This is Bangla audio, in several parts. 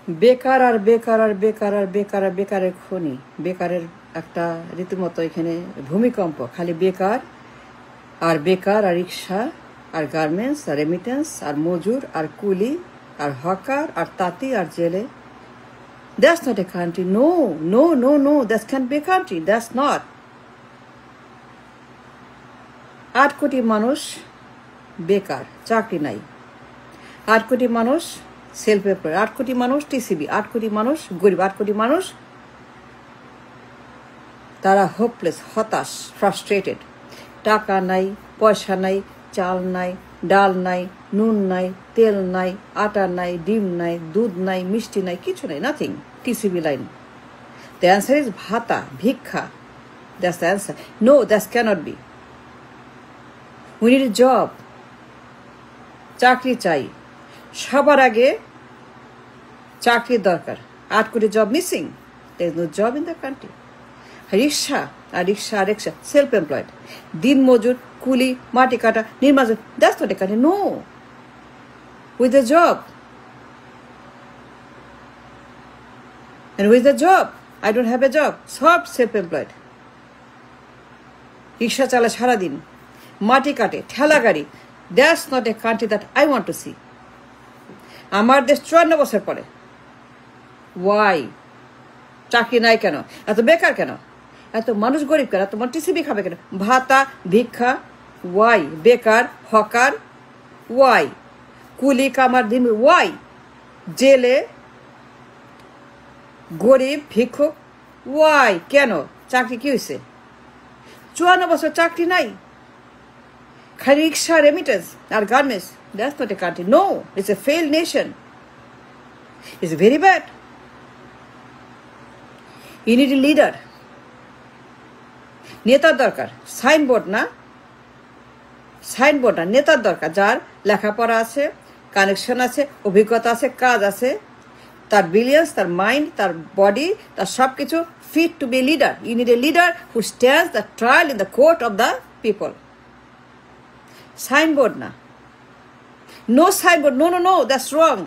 বেকার আর বেকার আর বেকার আর বেকার আর বেকারের খনি, বেকারের একটা রীতিমতো এখানে ভূমিকম্প। খালি বেকার আর বেকার আর রিক্সা আর গার্মেন্টস আর রেমিটেন্স আর মজুর আর কুলি আর হকার আর তাঁতি আর জেলে। That's not a country. No, no, no, no. That can't be a country. That's not. 8 কোটি মানুষ বেকার, চাকরি নাই। 8 কোটি মানুষ সেলফ এমপ্লয়েড, 8 কোটি মানুষ টিসিবি, 8 কোটি মানুষ গরিব, 8 কোটি মানুষ তারা হোপলেস, হতাশ, ফ্রাস্ট্রেটেড। টাকা নাই, পয়সা নাই, চাল নাই, ডাল নাই, নুন নাই, তেল নাই, আটা নাই, ডিম নাই, দুধ নাই, মিষ্টি নাই, কিছু নাই, nothing. TCB line. The answer is bhata, bhikha. That's the answer. No, that cannot be. We need a job. চাকরি চাই। সবার আগে চাকরির দরকার। 8 কোটি job missing. There is no job in the country. রিক্সা আর রিক্সা সেলফ এমপ্লয়েড, দিন মজুর, কুলি, মাটি কাটা, নির্মাণ। That's not a country. No. With a job. And with the job, I don't have a job. সব সেলফ এমপ্লয়েড। রিক্সা চালায় সারাদিন, মাটি কাটে, ঠেলা গাড়ি। That's not a country that I want to see. আমার দেশ 54 বছর পরে। Why? চাকরি নাই কেন? এত বেকার কেন? এত মানুষ গরিব কেন? এত মানুষ টিসিবি খাবে কেন? ভাতা, ভিক্ষা। Why? বেকার, হকার। Why? কুলি কামার দিন। Why? জেলে, গরিব, ভিক্ষুক। Why? কেন? চাকরি কি হয়েছে? 54 বছর চাকরি নাই। খালি রিক্সা, রেমিটেন্স আর garments. That's not a country. No, it's a failed nation. It's very bad. You need a leader. নেতার দরকার। সাইনবোর্ড না, নেতার দরকার, যার লেখাপড়া আছে, কানেকশন আছে, অভিজ্ঞতা আছে, কাজ আছে, তার ব্রিলিয়েন্স, তার মাইন্ড, তার বডি, তার সব কিছু fit to be leader. You need a leader who stands the trial in the court of the people. Signboard না। No signboard. No no no, that's wrong.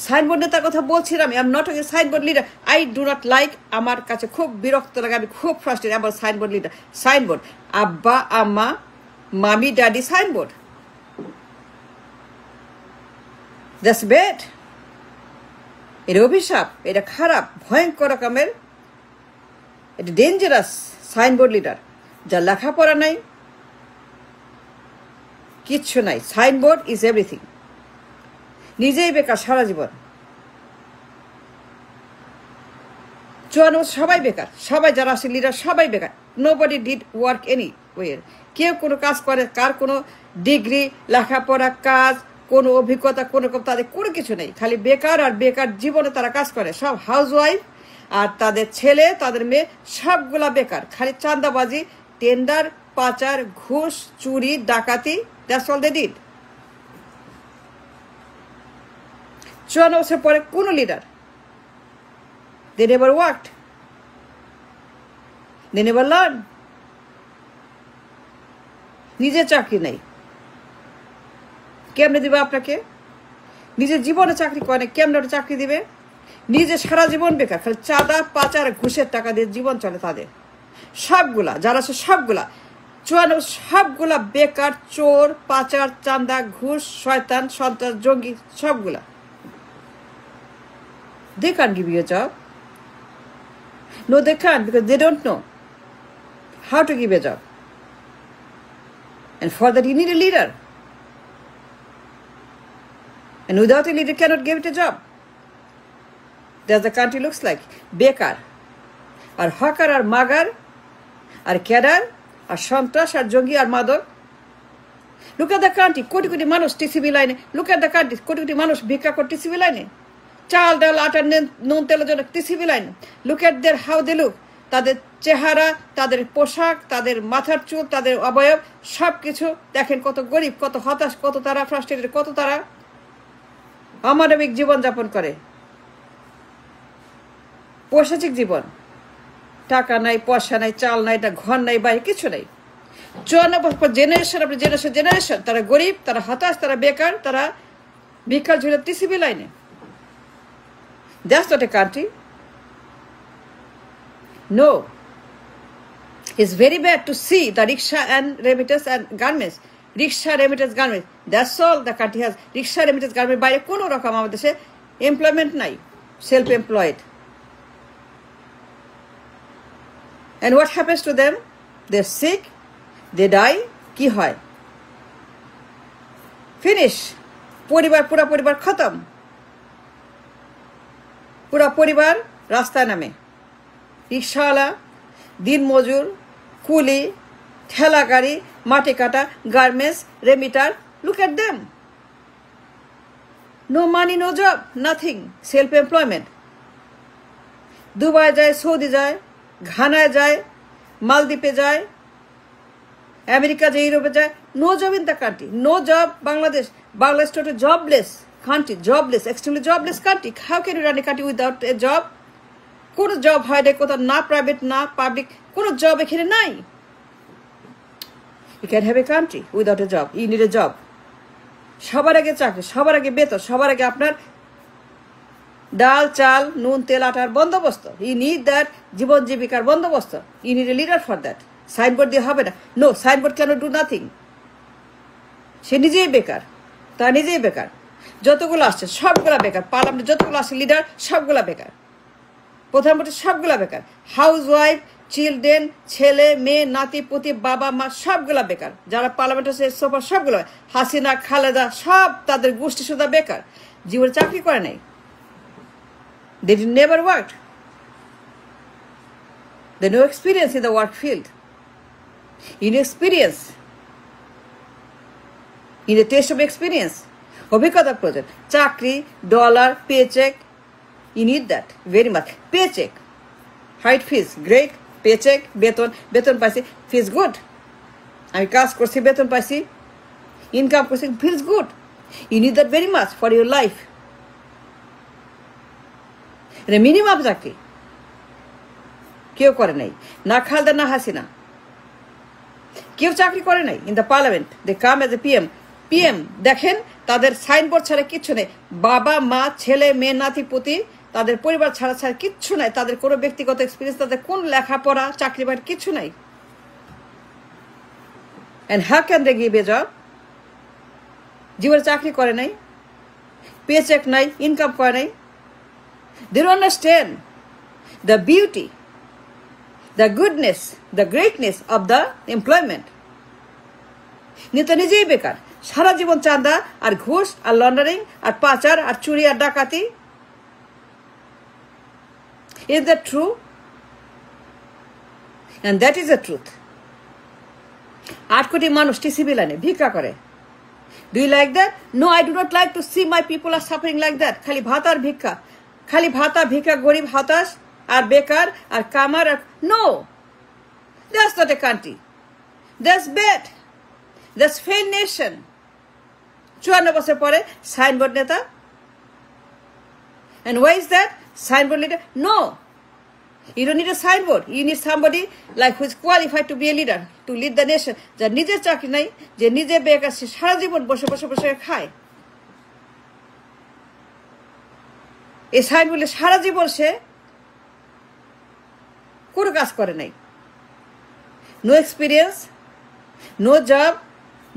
Signboard নেতার কথা বলছি আমি। I am not a signboard leader. I do not like. আমার কাছে খুব বিরক্ত লাগে, আমি খুব ফ্রাস্ট্রেটেড আমার সাইনবোর্ড লিডার। সাইনবোর্ড আব্বা আম্মা, মামি ড্যাডি, সাইনবোর্ড। That's bad. এটা অভিশাপ, এটা খারাপ, ভয়ঙ্কর রকমের, এটা ডেঞ্জারাস। সাইনবোর্ড লিডার যার লেখাপড়া নাই, কিচ্ছু নাই। Signboard is everything. নিজেই বেকার সারা জীবন। 54 সবাই বেকার, সবাই যারা আছে লিডার সবাই বেকার। Nobody did work anywhere. কেউ কোনো কাজ করে, কার কোনো ডিগ্রি, লেখাপড়া, কাজ, কোনো অভিজ্ঞতা, তাদের কোনো কিছু নেই। খালি বেকার আর বেকার জীবনে তারা কাজ করে। সব হাউস ওয়াইফ আর তাদের ছেলে, তাদের মেয়ে, সবগুলা বেকার। খালি চাঁদাবাজি, টেন্ডার, পাচার, ঘুষ, চুরি, ডাকাতি। That's all they did. 54 বছর পরে কোনো leader, they never worked, they never learned. নিজের চাকরি নেই, কেমনে দিবে আপনাকে? নিজের জীবনে চাকরি করে না, কেমনে ওটা চাকরি দিবে? নিজে সারা জীবন বেকার, খালি চাঁদা, পাচার, ঘুষের টাকা দিয়ে জীবন চলে তাদের। সবগুলা যারা আছে সবগুলা 54 সবগুলা বেকার, চোর, পাচার, চাঁদা, ঘুষ, শয়তান, সন্ত্রাস, জঙ্গি, সবগুলা। They can't give you a job. No, they can't, because they don't know how to give a job. And for that you need a leader. And without a leader cannot give it a job. That's the country looks like. বেকার আর হকার আর মাগার আর ক্যাডার আর সন্ত্রাস আর জঙ্গি আর মাদক। Look at the country. Crore crore মানুষ টিসিবি লাইনে। Look at the country. Crore crore মানুষ ভিক্ষা করে টিসিবি লাইনে। চাল ডাল আটা নুন তেলের জন্য TCB line. Look at there how they look. তাদের চেহারা, তাদের পোশাক, তাদের মাথার চুল, তাদের অবয়ব, সব কিছু দেখেন। কত গরিব, কত হতাশ, কত তারা ফ্রাস্ট্রেটেড, কত তারা অমানবিক জীবনযাপন করে, পৈশাচিক জীবন। টাকা নাই, পয়সা নাই, চাল নাই, ঘর নাই, বাড়ি কিছু নাই। 54 বছর জেনারেশন, আপনি জেনারেশন তারা গরিব, তারা হতাশ, তারা বেকার, তারা ভিক্ষার ঝুলে টিসিবি লাইনে। That's not a country. No. It's very bad to see the rickshaw and remittance and garments. Rickshaw, remittance, garments. That's all the country has. Rickshaw, remittance, garments. বাইরে কোনো রকম আমাদের দেশে employment নাই. Self-employed. And what happens to them? They're sick. They die. কি হয়? Finish. পরিবার পুরা পরিবার খতম. পুরা পরিবার রাস্তায় নামে। রিক্সাওয়ালা, দিনমজুর, কুলি, ঠেলা গাড়ি, মাটি কাটা, garments, remitter, look at them. No money, no job, nothing. Self-employment. Dubai যায়, সৌদি যায়, ঘানায় যায়, মালদ্বীপে যায়, আমেরিকা যায়, ইউরোপে যায়. No job in the country. No job. Bangladesh total jobless country. Jobless, extremely jobless country. How can you run a country without a job? কোনো জব হয় না, কোথাও না প্রাইভেট না পাবলিক, কোনো জব এখানে নাই। You can have a country without a job. You need a job. সবার আগে চাকরি, সবার আগে বেতন, সবার আগে আপনার ডাল চাল নুন তেল আটার বন্দোবস্ত। You need that জীবন জীবিকার বন্দোবস্ত। You need a leader for that. Signboard দিয়ে হবে না। No, signboard cannot do nothing. সে নিজেই বেকার, তার নিজেই বেকার। যতগুলো আসছে সবগুলা বেকার। পার্লামেন্টে যতগুলো আসছে লিডার সবগুলা বেকার। প্রধানমন্ত্রী সবগুলা বেকার। হাউস ওয়াইফ, চিলড্রেন, ছেলে মেয়ে নাতি পুতি বাবা মা সবগুলা বেকার। যারা পার্লামেন্টে সোফা সবগুলো, হাসিনা খালেদা সব তাদের গোষ্ঠী সুদ্ধা বেকার, জীবনে চাকরি করে নাই। They never worked. They no experience in the work field. Inexperience. In the taste of experience. অভিজ্ঞতা প্রয়োজন। চাকরি, dollar, paycheque. You need that very much. Paycheck. Height fees, great. Paycheck, বেতন পাইছি, feels good. আমি কাজ করছি, বেতন পাইছি, ইনকাম করছি, feels good. You need that very much for your life. এটা মিনিমাম চাকরি কেউ করে নাই, না খালেদা না হাসিনা, কেউ চাকরি করে নাই। In the parliament they come as a PM দেখেন তাদের সাইনবোর্ড ছাড়া কিচ্ছু নেই। বাবা মা ছেলে মেয়ে নাতি পুতি তাদের পরিবার ছাড়া কিচ্ছু নাই। তাদের কোনো ব্যক্তিগত এক্সপিরিয়েন্স, তাদের কোন লেখাপড়া চাকরি বাকরি কিচ্ছু নাই। And how can they give a job? জীবনে চাকরি করে নাই, পেচেক নাই, ইনকাম করে নাই। They don't understand the beauty, the goodness, the greatness of the employment. নেতা নিজেই বেকার, সারা জীবন চাঁদা আর ঘুষ আর লন্ডারিং আর পাচার আর চুরি আর ডাকাতি। Is that true? And that is the truth. 8 কোটি মানুষ টিসিবি লাইনে ভিক্ষা করে। Do you like that? No, I do not like to see my people are suffering like that. খালি ভাত আর ভিক্ষা, খালি ভাতা ভিক্ষা, গরিব হতাশ আর বেকার আর কামার আর no, that's not a country, that's bad, that's fail nation. 54 বছর পরে সাইনবোর্ড নেতা। And why is that? Signboard leader? No, you don't need a signboard. You need somebody like who is qualified to be a leader, to lead the nation. যার নিজের চাকরি নাই, যে নিজে বেকার, সে সারা জীবন বসে বসে বসে খায়। এই সাইন বলে সারা জীবন সে কোনো কাজ করে নাই। No experience, no job,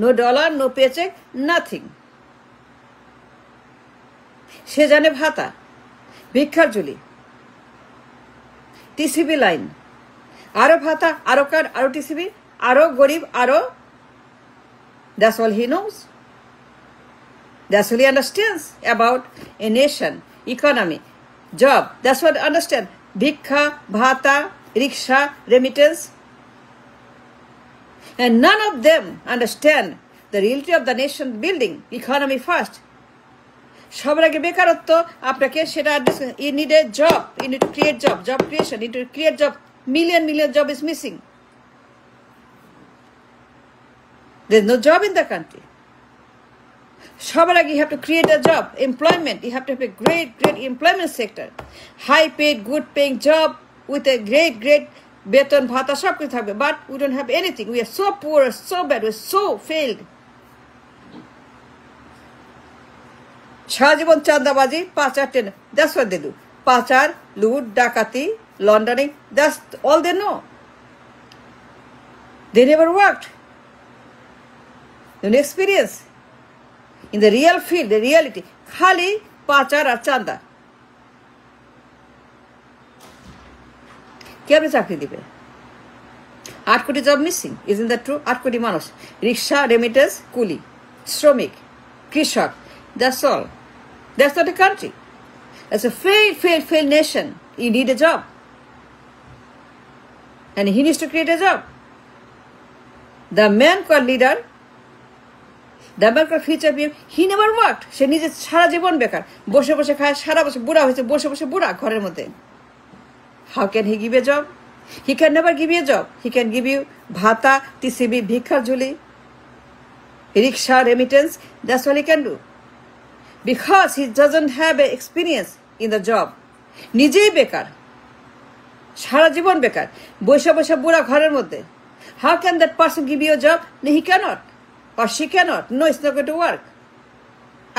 no dollar, no paycheck, nothing. সে জানে ভাতা, ভিক্ষার ঝুলি, টিসিবি লাইন, আরো ভাতা, আরো কার্ড, আরো টিসিবি, আরো গরিব, আরো। That's all he knows. That's all he understands about a nation. Economy, job, that's what I understand. Bhikha, bhata, rickshaw, remittance. And none of them understand the reality of the nation building, economy first. সবার আগে বেকারত্ব আপনাকে সেটা you need a job, you need to create job creation, you need to create job. Million job is missing. There's no job in the country. সবার আগে you have to create a job, employment. You have to have a great employment sector, high paid, good paying job with a great বেতন ভাতা সব কিছু থাকবে। But we don't have anything. We are so poor, so bad, we're so failed. সারা জীবন চাঁদাবাজি, পাচার টেনে, that's what they do. পাচার, লুট, ডাকাতি, laundering. That's all they know. They never worked. No experience. In the real field, the reality. খালি পাচার আর চাঁদা। কে আপনি চাকরি দিবে? 8 কোটি job missing, isn't that true? 8 কোটি মানুষ, রিক্সা, রেমিটেন্স, কুলি, শ্রমিক, কৃষক, that's all. That's not a country. It's a failed nation. You need a job. And he needs to create a job. The man called leader, the man called future PM, he never worked. সে নিজে সারা জীবন বেকার, বসে বসে খায়, সারা বছর বুড়া হয়েছে, বসে বসে বুড়া ঘরের মধ্যে। How can he give a job? He can never give you a job. He can give you bhata, TCB, ভিক্ষার ঝুলি, rickshaw, remittance. That's all he can do. Because he doesn't have a experience in the job. নিজেই বেকার, সারা জীবন বেকার, বসে বসে বুড়া ঘরের মধ্যে। How can that person give you a job? No, he cannot. Or she cannot. No, it's not going to work.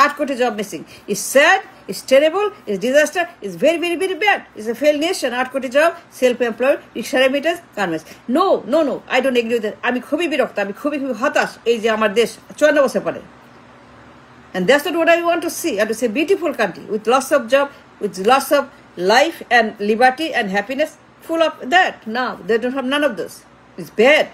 8 কোটি job missing. It's sad, it's terrible, it's disaster, it's very, very, very bad. It's a failed nation. 8 কোটি job, self-employed, rickshaw remittance, garments. No, I don't agree with that. আমি খুবই বিরক্ত, আমি খুবই হতাশ এই যে আমার দেশ 54 বছর পরে। And that's not what I want to see. I want to see a beautiful country with lots of job, with lots of life and liberty and happiness, full of that. No, they don't have none of those. It's bad.